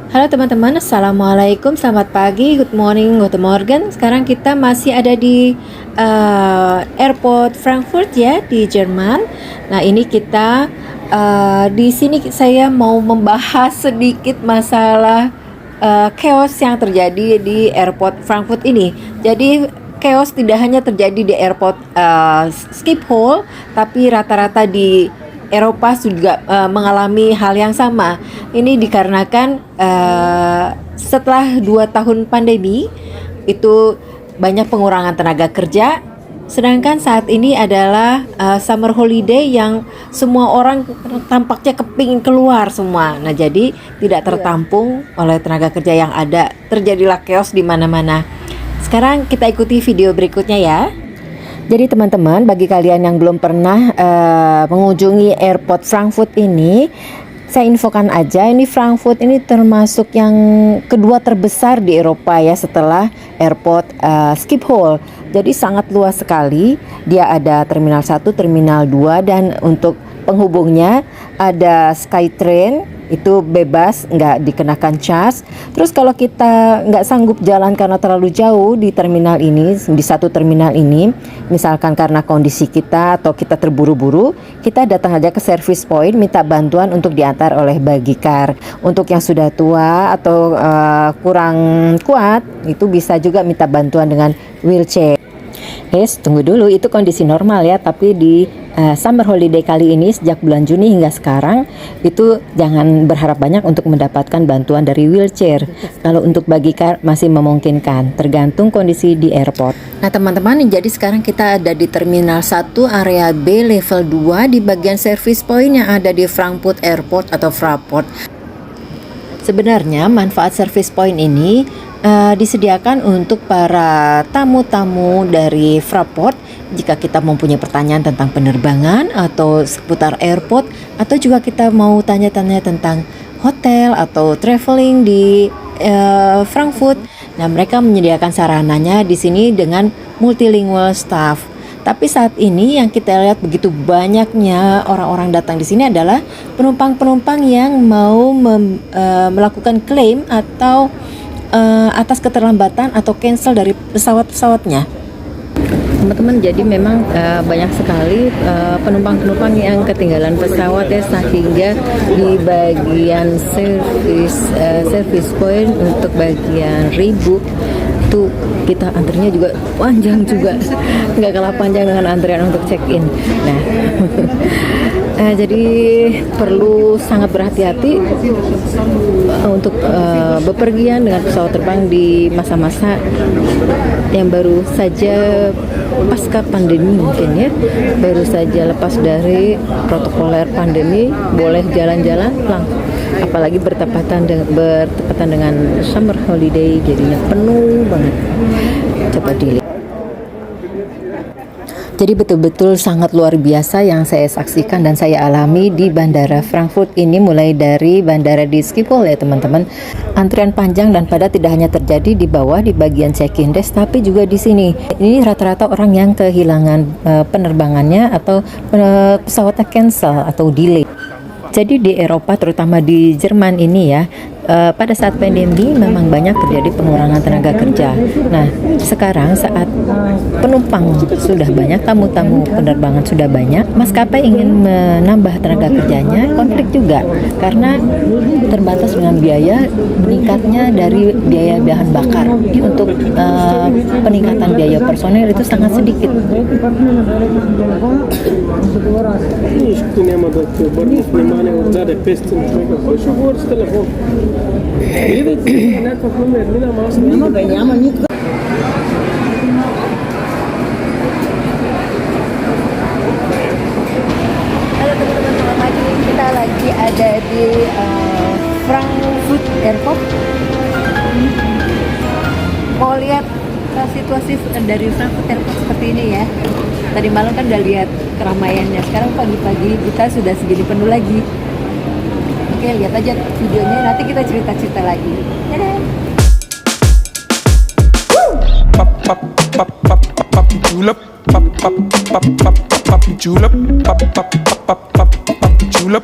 Halo teman-teman, Assalamualaikum, selamat pagi, good morning, good morning. Sekarang kita masih ada di airport Frankfurt ya, di Jerman. Nah ini kita di sini saya mau membahas sedikit masalah chaos yang terjadi di airport Frankfurt ini. Jadi chaos tidak hanya terjadi di airport Schiphol, tapi rata-rata di Eropa juga mengalami hal yang sama. Ini dikarenakan setelah 2 tahun pandemi itu banyak pengurangan tenaga kerja. Sedangkan saat ini adalah summer holiday yang semua orang tampaknya kepingin keluar semua. Nah jadi tidak tertampung oleh tenaga kerja yang ada. Terjadilah chaos di mana-mana. Sekarang kita ikuti video berikutnya ya. Jadi teman-teman, bagi kalian yang belum pernah mengunjungi airport Frankfurt ini, saya infokan aja, ini Frankfurt ini termasuk yang kedua terbesar di Eropa ya setelah airport Schiphol. Jadi sangat luas sekali. Dia ada terminal 1, terminal 2, dan untuk penghubungnya ada Skytrain. Itu bebas, nggak dikenakan charge. Terus kalau kita nggak sanggup jalan karena terlalu jauh di terminal ini, di satu terminal ini, misalkan karena kondisi kita atau kita terburu-buru, kita datang aja ke service point, minta bantuan untuk diantar oleh bagicar. Untuk yang sudah tua atau kurang kuat, itu bisa juga minta bantuan dengan wheelchair. Yes, tunggu dulu, itu kondisi normal ya, tapi di summer holiday kali ini sejak bulan Juni hingga sekarang itu jangan berharap banyak untuk mendapatkan bantuan dari wheelchair. Kalau untuk bagicar masih memungkinkan, tergantung kondisi di airport. Nah teman-teman, jadi sekarang kita ada di terminal 1 area B level 2 di bagian service point yang ada di Frankfurt Airport atau Fraport. Sebenarnya manfaat service point ini disediakan untuk para tamu-tamu dari Fraport jika kita mempunyai pertanyaan tentang penerbangan atau seputar airport, atau juga kita mau tanya-tanya tentang hotel atau traveling di Frankfurt. Nah, mereka menyediakan sarananya di sini dengan multilingual staff. Tapi saat ini yang kita lihat begitu banyaknya orang-orang datang di sini adalah penumpang-penumpang yang mau melakukan klaim atau atas keterlambatan atau cancel dari pesawat-pesawatnya. Teman-teman, jadi memang banyak sekali penumpang-penumpang yang ketinggalan pesawat ya, sehingga di bagian service point untuk bagian rebook itu kita antrinya juga panjang juga, nggak kalah panjang dengan antrian untuk check-in. Nah jadi perlu sangat berhati-hati untuk bepergian dengan pesawat terbang di masa-masa yang baru saja pasca pandemi mungkin ya, baru saja lepas dari protokoler pandemi, boleh jalan-jalan langsung. Apalagi bertepatan dengan summer holiday, jadinya penuh banget. Coba dilihat. Jadi betul-betul sangat luar biasa yang saya saksikan dan saya alami di Bandara Frankfurt ini, mulai dari bandara di Schiphol ya teman-teman. Antrian panjang dan padat tidak hanya terjadi di bawah di bagian check-in desk, tapi juga di sini. Ini rata-rata orang yang kehilangan penerbangannya atau pesawatnya cancel atau delay. Jadi di Eropa, terutama di Jerman ini ya, pada saat pandemi memang banyak terjadi pengurangan tenaga kerja. Nah, sekarang saat penumpang sudah banyak, tamu-tamu penerbangan sudah banyak, maskapai ingin menambah tenaga kerjanya, konflik juga karena terbatas dengan biaya, meningkatnya dari biaya bahan bakar. Untuk peningkatan biaya personel itu sangat sedikit. Halo teman-teman, selamat pagi. Kita lagi ada di Frankfurt Airport. Mau lihat situasi dari Frankfurt Airport seperti ini ya. Tadi malam kan udah lihat keramaiannya. Sekarang pagi-pagi kita sudah segini penuh lagi. Oke, lihat aja videonya, nanti kita cerita-cerita lagi. Dadah. Julep, julep,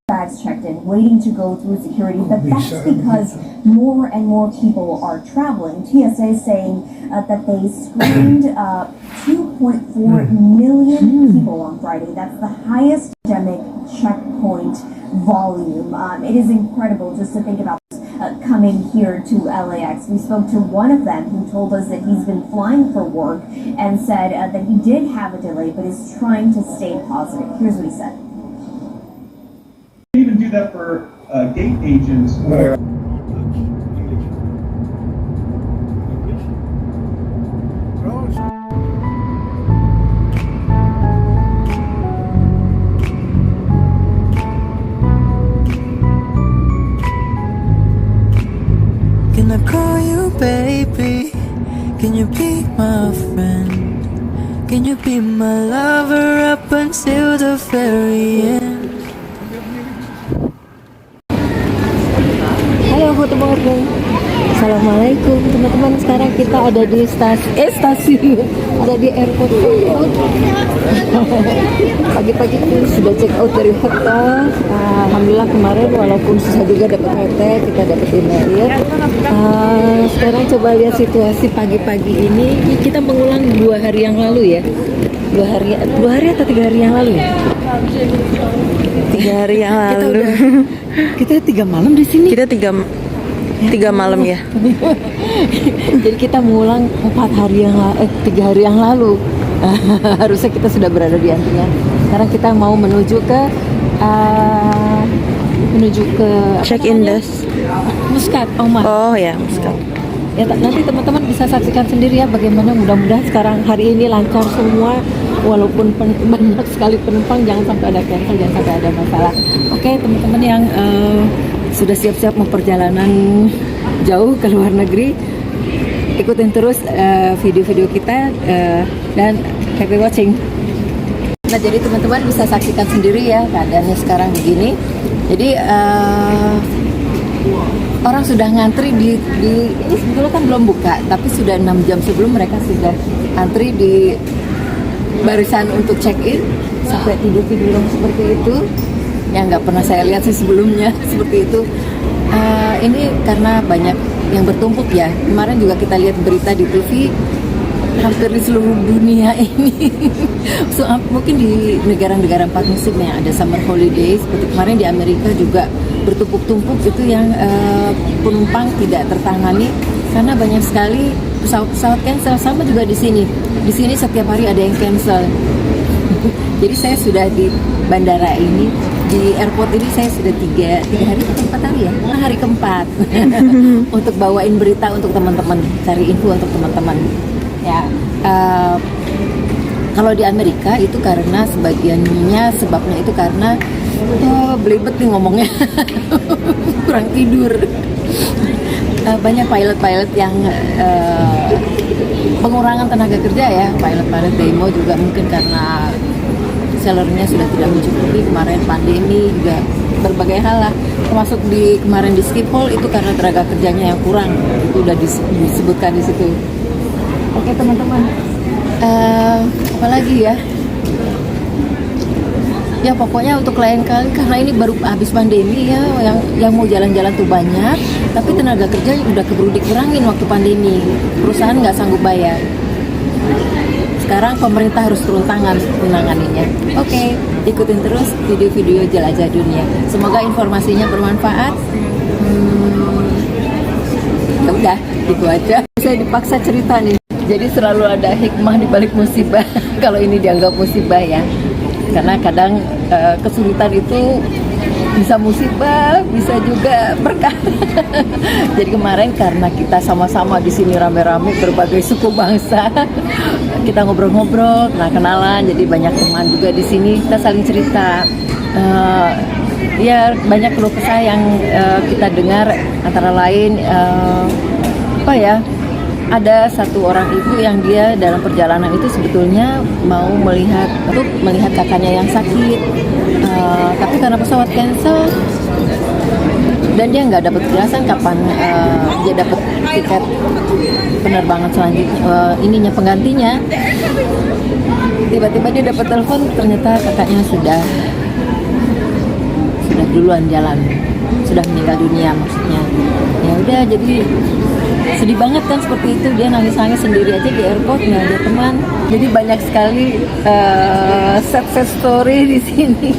bags checked in, waiting to go through security, but that's because more and more people are traveling. TSA is saying that they screened 2.4 million people on Friday. That's the highest pandemic checkpoint volume. It is incredible just to think about coming here to LAX. We spoke to one of them who told us that he's been flying for work and said that he did have a delay but is trying to stay positive. Here's what he said. Even do that for gate agents or Can I call you baby? Can you be my friend? Can you be my lover up until the very end? Halo, good morning. Assalamualaikum teman-teman. Sekarang kita ada di stasiun, ada di airport. Pagi-pagi itu sudah check out dari hotel. Alhamdulillah kemarin walaupun susah juga dapat hotel, kita dapat di Marriott. Sekarang coba lihat situasi pagi-pagi ini. Kita mengulang 2 hari yang lalu ya. 2 hari atau 3 hari yang lalu ya? 3 hari yang lalu. Kita 3 malam di sini. Kita tiga malam ya. Jadi kita mengulang 3 hari yang lalu. Harusnya kita sudah berada di Antingan. Sekarang kita mau menuju ke Check-in desk. Muscat, Omar. Oh ya, Muscat. Ya, nanti teman-teman bisa saksikan sendiri ya bagaimana. Mudah-mudahan sekarang hari ini lancar semua. Walaupun banyak sekali penumpang, jangan sampai ada cancel, jangan sampai ada masalah. Oke, teman-teman yang sudah siap-siap mau perjalanan jauh ke luar negeri, ikutin terus video-video kita dan happy watching. Nah, jadi teman-teman bisa saksikan sendiri ya keadaannya sekarang begini. Jadi orang sudah ngantri di ini sebetulnya kan belum buka, tapi sudah 6 jam sebelum mereka sudah antri di barisan untuk check-in, sampai tidur-tiduran seperti itu yang nggak pernah saya lihat sih sebelumnya seperti itu. Ini karena banyak yang bertumpuk ya. Kemarin juga kita lihat berita di TV hampir di seluruh dunia ini. Mungkin di negara-negara 4 musim yang ada summer holiday seperti kemarin di Amerika juga bertumpuk-tumpuk itu yang penumpang tidak tertangani karena banyak sekali pesawat-pesawat cancel. Sama juga di sini. Di sini setiap hari ada yang cancel. Jadi saya sudah di bandara ini, di airport ini saya sudah 3 hari atau 4 hari ya? Hari keempat untuk bawain berita untuk teman-teman, cari info untuk teman-teman. Ya, kalau di Amerika itu karena sebabnya itu karena belibet nih ngomongnya, kurang tidur. Banyak pilot-pilot yang pengurangan tenaga kerja ya, pilot-pilot demo juga mungkin karena salarnya sudah tidak mencukupi. Kemarin pandemi juga berbagai hal lah, termasuk kemarin di Schiphol itu karena tenaga kerjanya yang kurang, itu udah disebutkan di situ. Oke teman-teman, apalagi ya? Ya pokoknya untuk lain kali, karena ini baru habis pandemi ya, yang mau jalan-jalan tuh banyak, tapi tenaga kerja udah keburu dikurangin waktu pandemi, perusahaan nggak sanggup bayar. Sekarang pemerintah harus turun tangan menanganinya. Oke, ikutin terus video-video jelajah dunia. Semoga informasinya bermanfaat. Ya udah, gitu aja. Saya dipaksa cerita nih. Jadi selalu ada hikmah di balik musibah. Kalau ini dianggap musibah ya. Karena kadang kesulitan itu bisa musibah, bisa juga berkah. Jadi kemarin karena kita sama-sama di sini rame-rame berbagai suku bangsa, kita ngobrol-ngobrol, kenalan, jadi banyak teman juga di sini, kita saling cerita. Ya banyak keluh kesah yang kita dengar, antara lain ada satu orang ibu yang dia dalam perjalanan itu sebetulnya mau melihat kakaknya yang sakit, tapi karena pesawat cancel dan dia nggak dapat kejelasan kapan dia dapat tiket penerbangan selanjutnya, penggantinya. Tiba-tiba dia dapat telepon, ternyata kakaknya sudah duluan jalan, sudah meninggal dunia maksudnya. Ya udah, jadi sedih banget kan seperti itu, dia nangis-nangis sendiri aja di airport, nggak ada teman. Jadi banyak sekali success story di sini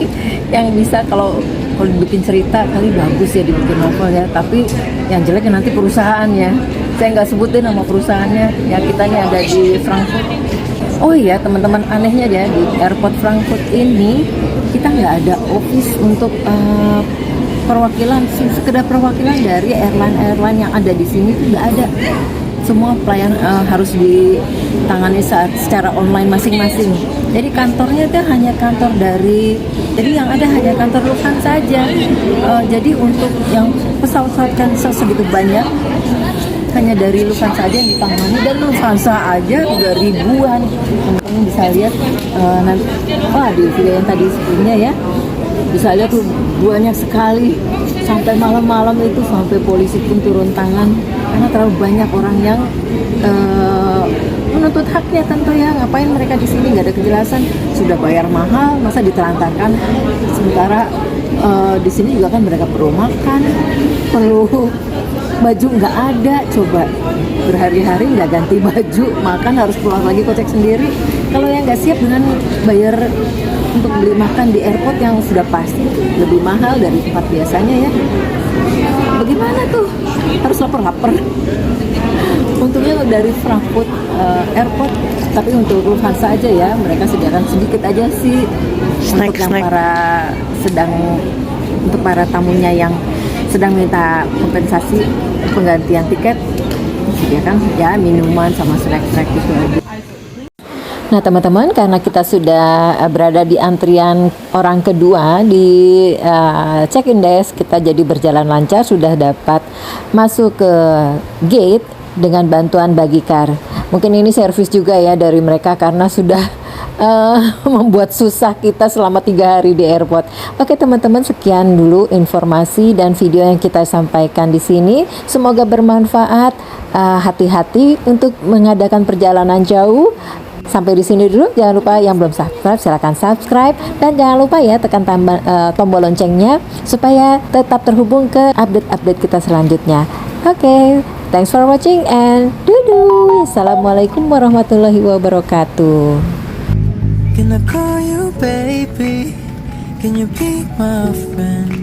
yang bisa kalau dibikin cerita kali bagus ya, dibikin novel ya. Tapi yang jelek nanti perusahaannya. Saya nggak sebutin nama perusahaannya. Ya, kita ini ada di Frankfurt. Oh iya teman-teman, anehnya ya di airport Frankfurt ini kita nggak ada office untuk perwakilan, sekedar perwakilan dari airline yang ada di sini itu nggak ada. Semua pelayan harus ditangani secara online masing-masing. Jadi kantornya itu hanya kantor dari, jadi yang ada hanya kantor Lufthansa saja. Jadi untuk yang pesawat-pesawat kan segitu banyak, hanya dari Lufthansa aja yang ditangani, dan Lufthansa aja udah ribuan. Teman-teman bisa lihat nanti, di video yang tadi sebelumnya ya, bisa lihat tuh banyak sekali. Sampai malam-malam itu sampai polisi pun turun tangan karena terlalu banyak orang yang menuntut haknya tentu ya. Ngapain mereka di sini, nggak ada kejelasan, sudah bayar mahal masa ditelantarkan. Sementara di sini juga kan mereka perlu makan, perlu baju, nggak ada, coba berhari-hari nggak ganti baju, makan harus keluar lagi kocek sendiri. Kalau yang nggak siap dengan bayar untuk beli makan di airport yang sudah pasti lebih mahal dari tempat biasanya ya, bagaimana tuh, harus lapar-lapar. Untungnya dari Frankfurt airport, tapi untuk Lufthansa aja ya, mereka sediakan sedikit aja sih untuk yang untuk para tamunya yang sedang minta kompensasi penggantian tiket, sediakan ya minuman sama snack-snack gitu aja. Nah teman-teman, karena kita sudah berada di antrian orang kedua di check-in desk, kita jadi berjalan lancar, sudah dapat masuk ke gate dengan bantuan Bagicar. Mungkin ini servis juga ya dari mereka karena sudah membuat susah kita selama 3 hari di airport. Oke teman-teman, sekian dulu informasi dan video yang kita sampaikan di sini. Semoga bermanfaat. Hati-hati untuk mengadakan perjalanan jauh. Sampai di sini dulu. Jangan lupa yang belum subscribe silahkan subscribe, dan jangan lupa ya tekan tombol loncengnya supaya tetap terhubung ke update-update kita selanjutnya. Oke, thanks for watching and dudu. Assalamualaikum warahmatullahi wabarakatuh. Can I call you baby? Can you be my friend?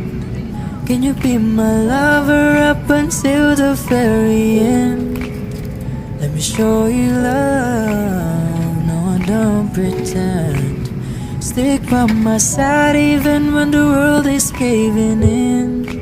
Can you be my lover up until the very end? Let me show you love, no I don't pretend. Stick by my side even when the world is caving in.